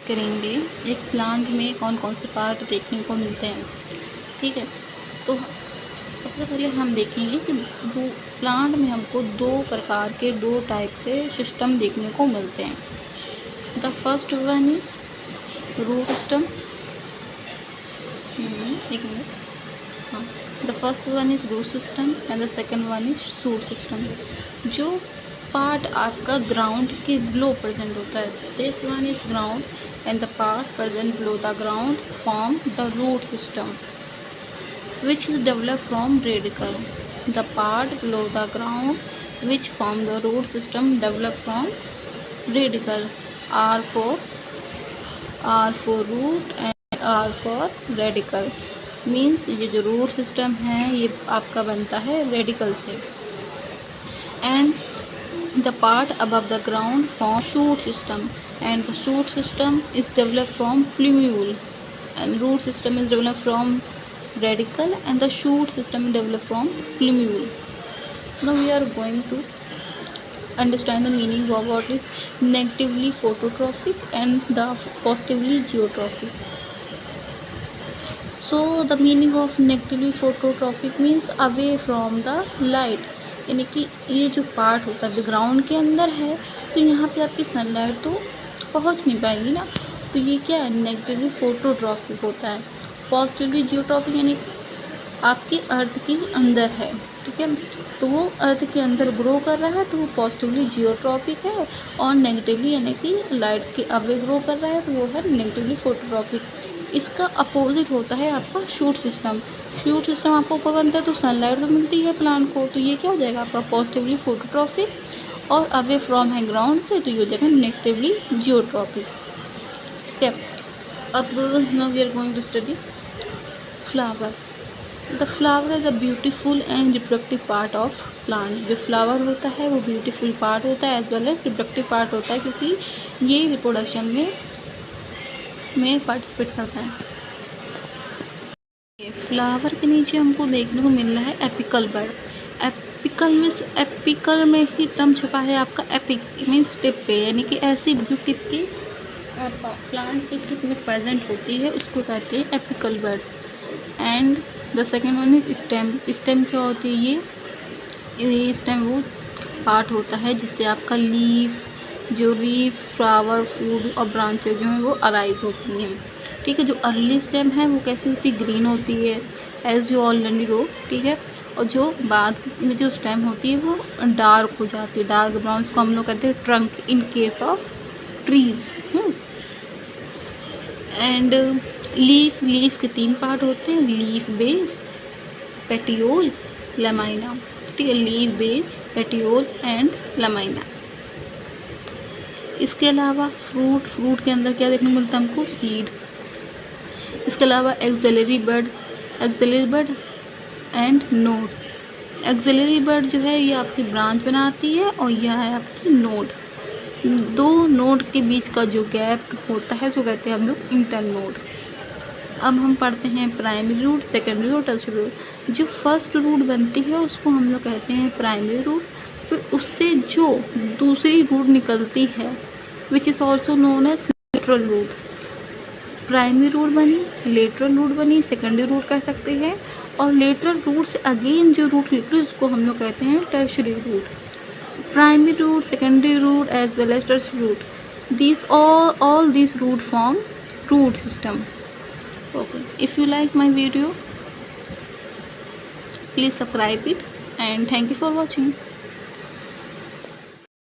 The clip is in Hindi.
करेंगे एक प्लांट में कौन कौन से पार्ट देखने को मिलते हैं। ठीक है, तो सबसे पहले हम देखेंगे कि दो प्लांट में हमको दो प्रकार के, दो टाइप के सिस्टम देखने को मिलते हैं। The first one is root system. एक मिनट, हाँ, the first one is root system and the second one is shoot system. जो पार्ट आपका ग्राउंड के बिलो प्रेजेंट होता है, this one is ground and the part present below the ground form the root system which is developed from radicle. The part below the ground which form the root system developed from radicle. R for root and R for radicle. Means ये जो root system है ये आपका बनता है radicle से, and the part above the ground form shoot system, and the shoot system is developed from plumule, and root system is developed from radicle and the shoot system developed from plumule. Now we are going to understand the meaning of what is negatively phototrophic and the positively geotrophic. So the meaning of negatively phototrophic means away from the light, यानी कि ये जो पार्ट होता है ग्राउंड के अंदर है तो यहाँ पे आपकी सनलाइट तो पहुँच नहीं पाएगी ना, तो ये क्या है, नेगेटिवली फोटोट्रॉफिक होता है। पॉजिटिवली जियोट्रॉफिक यानी आपकी अर्थ के अंदर है, ठीक है, तो वो अर्थ के अंदर ग्रो कर रहा है तो वो पॉजिटिवली जियोट्रॉफिक है, और नेगेटिवली यानी कि लाइट के अवे ग्रो कर रहा है तो वो है नेगेटिवली फोटोट्रॉफिक। इसका अपोजिट होता है आपका शूट सिस्टम। शूट सिस्टम आपको ऊपर बनता है तो सनलाइट तो मिलती है प्लांट को, तो ये क्या हो जाएगा आपका पॉजिटिवली फोटोट्रॉफिक, और अवे फ्रॉम है ग्राउंड से तो ये हो जाएगा नेगेटिवली जियोट्रॉफिक। ठीक है, अब now we are going to study flower. The flower is a beautiful and reproductive part of plant. जो फ्लावर होता है वो ब्यूटीफुल पार्ट होता है as well as reproductive part होता है, क्योंकि ये रिप्रोडक्शन में पार्टिसिपेट करता है। फ्लावर के नीचे हमको देखने को मिल रहा है apical bud. Apical means apical में ही टर्म छुपा है आपका एपिक्स मीन्स टिप पे, यानी कि ऐसी जो टिप की प्लांट के टिप में प्रेजेंट होती है उसको कहते हैं apical bud. And the second one is stem. Stem क्या होती है, ये स्टेम वो पार्ट होता है जिससे आपका लीफ, जो लीफ, फ्लावर, फ्रूट और ब्रांचेज जो हैं वो अराइज होती हैं। ठीक है, जो अर्ली स्टेम है वो कैसी होती है, ग्रीन होती है एज यू ऑलरेडी नो। ठीक है, और जो बाद में जो स्टेम होती है वो डार्क हो जाती है, डार्क ब्राउन, को हम लोग कहते हैं trunk in case of trees. And leaf के 3 पार्ट होते हैं, लीफ बेस, पेटियोल, लमाइना। ठीक है, leaf base, petiole and lamina. इसके अलावा फ्रूट के अंदर क्या देखने को मिलता है हमको, सीड। इसके अलावा axillary bud and node. Axillary bud जो है ये आपकी ब्रांच बनाती है और यह है आपकी नोड। दो नोड के बीच का जो गैप होता है उसको कहते हैं हम लोग इंटरनोड। अब हम पढ़ते हैं primary root, secondary root, tertiary root. जो फर्स्ट रूट बनती है उसको हम लोग कहते हैं प्राइमरी रूट। फिर उससे जो दूसरी रूट निकलती है which is also known as lateral root. Primary root बनी, लेटरल रूट बनी, सेकेंडरी रूट कह सकते हैं, और लेटरल रूट से अगेन जो रूट निकली उसको हम लोग कहते हैं tertiary root. Primary root, secondary root as well as tertiary root, these all these root form root system. Okay, if you like my video please subscribe it and thank you for watching.